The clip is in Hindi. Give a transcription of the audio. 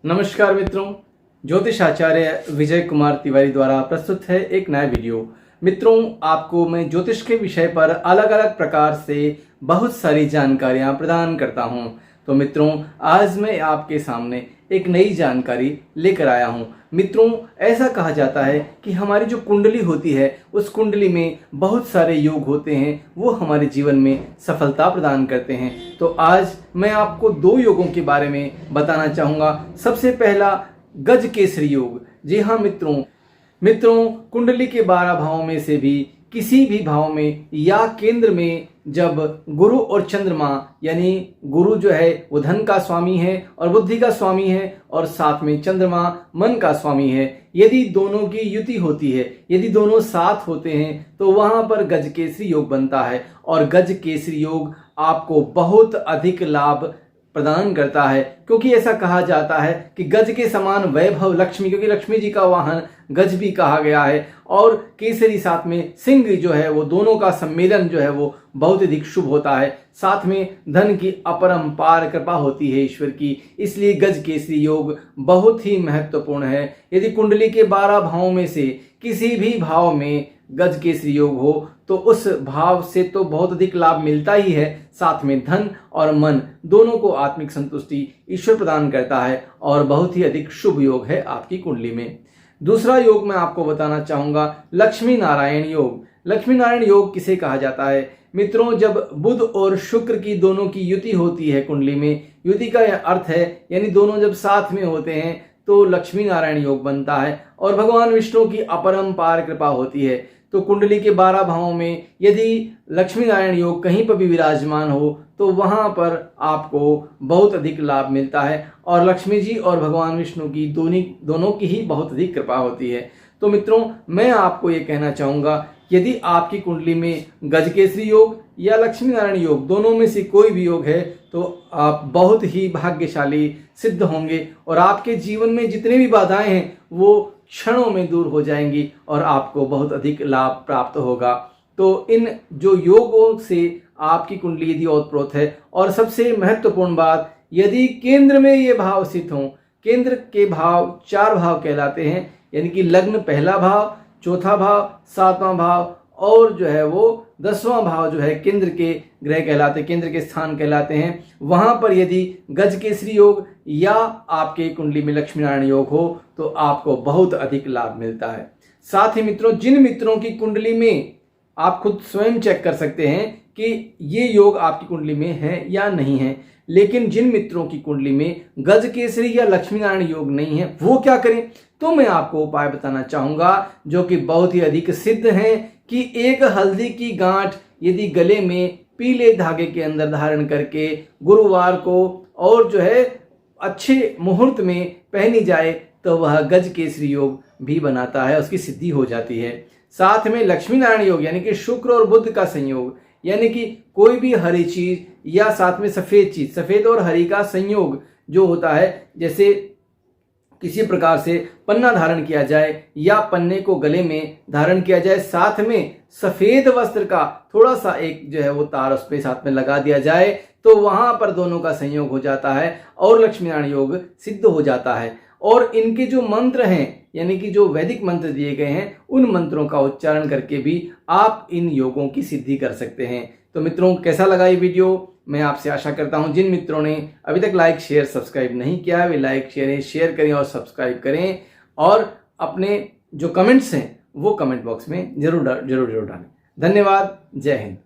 नमस्कार मित्रों, ज्योतिष आचार्य विजय कुमार तिवारी द्वारा प्रस्तुत है एक नया वीडियो। मित्रों, आपको मैं ज्योतिष के विषय पर अलग अलग प्रकार से बहुत सारी जानकारियां प्रदान करता हूं। तो मित्रों, आज मैं आपके सामने एक नई जानकारी लेकर आया हूं। मित्रों, ऐसा कहा जाता है कि हमारी जो कुंडली होती है उस कुंडली में बहुत सारे योग होते हैं, वो हमारे जीवन में सफलता प्रदान करते हैं। तो आज मैं आपको दो योगों के बारे में बताना चाहूँगा। सबसे पहला गज केसरी योग। जी हाँ मित्रों, कुंडली के 12 भावों में से भी किसी भी भाव में या केंद्र में जब गुरु और चंद्रमा, यानी गुरु जो है वो धन का स्वामी है और बुद्धि का स्वामी है, और साथ में चंद्रमा मन का स्वामी है, यदि दोनों की युति होती है, यदि दोनों साथ होते हैं तो वहां पर गज केसरी योग बनता है। और गज केसरी योग आपको बहुत अधिक लाभ प्रदान करता है, क्योंकि ऐसा कहा जाता है कि गज के समान वैभव लक्ष्मी, क्योंकि लक्ष्मी जी का वाहन गज भी कहा गया है, और केसरी साथ में सिंह जो है वो दोनों का सम्मेलन जो है वो बहुत अधिक शुभ होता है। साथ में धन की अपरंपार कृपा होती है ईश्वर की, इसलिए गज केसरी योग बहुत ही महत्वपूर्ण है। यदि कुंडली के 12 भावों में से किसी भी भाव में गज केसरी योग हो तो उस भाव से तो बहुत अधिक लाभ मिलता ही है, साथ में धन और मन दोनों को आत्मिक संतुष्टि ईश्वर प्रदान करता है और बहुत ही अधिक शुभ योग है आपकी कुंडली में। दूसरा योग मैं आपको बताना चाहूंगा, लक्ष्मी नारायण योग। लक्ष्मी नारायण योग किसे कहा जाता है? मित्रों, जब बुध और शुक्र की दोनों की युति होती है कुंडली में, युति का यह अर्थ है यानी दोनों जब साथ में होते हैं तो लक्ष्मी नारायण योग बनता है और भगवान विष्णु की अपरंपार कृपा होती है। तो कुंडली के 12 भावों में यदि लक्ष्मी नारायण योग कहीं पर भी विराजमान हो तो वहां पर आपको बहुत अधिक लाभ मिलता है और लक्ष्मी जी और भगवान विष्णु की दोनों की ही बहुत अधिक कृपा होती है। तो मित्रों, मैं आपको ये कहना चाहूँगा, यदि आपकी कुंडली में गज केसरी योग या लक्ष्मी नारायण योग दोनों में से कोई भी योग है तो आप बहुत ही भाग्यशाली सिद्ध होंगे और आपके जीवन में जितने भी बाधाएं हैं वो क्षणों में दूर हो जाएंगी और आपको बहुत अधिक लाभ प्राप्त होगा। तो इन जो योगों से आपकी कुंडली यदि ओतप्रोत है, और सबसे महत्वपूर्ण बात, यदि केंद्र में ये भाव स्थित हों, केंद्र के भाव 4 भाव कहलाते हैं, यानी कि लग्न पहला भाव, चौथा भाव, 7वां भाव और जो है वो 10वां भाव जो है केंद्र के ग्रह कहलाते, केंद्र के स्थान कहलाते हैं। वहां पर यदि गज केसरी योग या आपके कुंडली में लक्ष्मी नारायण योग हो तो आपको बहुत अधिक लाभ मिलता है। साथ ही मित्रों, जिन मित्रों की कुंडली में आप खुद स्वयं चेक कर सकते हैं कि ये योग आपकी कुंडली में है या नहीं है, लेकिन जिन मित्रों की कुंडली में गज केसरी या लक्ष्मी नारायण योग नहीं है वो क्या करें? तो मैं आपको उपाय बताना चाहूंगा जो कि बहुत ही अधिक सिद्ध है कि एक हल्दी की गांठ यदि गले में पीले धागे के अंदर धारण करके गुरुवार को और जो है अच्छे मुहूर्त में पहनी जाए तो वह गज केसरी योग भी बनाता है, उसकी सिद्धि हो जाती है। साथ में लक्ष्मी नारायण योग यानी कि शुक्र और बुध का संयोग, यानी कि कोई भी हरी चीज या साथ में सफेद चीज, सफेद और हरी का संयोग जो होता है, जैसे किसी प्रकार से पन्ना धारण किया जाए या पन्ने को गले में धारण किया जाए, साथ में सफेद वस्त्र का थोड़ा सा एक जो है वो तार उस पे साथ में लगा दिया जाए तो वहां पर दोनों का संयोग हो जाता है और लक्ष्मी नारायण योग सिद्ध हो जाता है। और इनके जो मंत्र हैं, यानी कि जो वैदिक मंत्र दिए गए हैं, उन मंत्रों का उच्चारण करके भी आप इन योगों की सिद्धि कर सकते हैं। तो मित्रों, कैसा लगा ये वीडियो? मैं आपसे आशा करता हूं जिन मित्रों ने अभी तक लाइक शेयर सब्सक्राइब नहीं किया है वे लाइक शेयर करें और सब्सक्राइब करें, और अपने जो कमेंट्स हैं वो कमेंट बॉक्स में जरूर डालें। धन्यवाद। जय हिंद।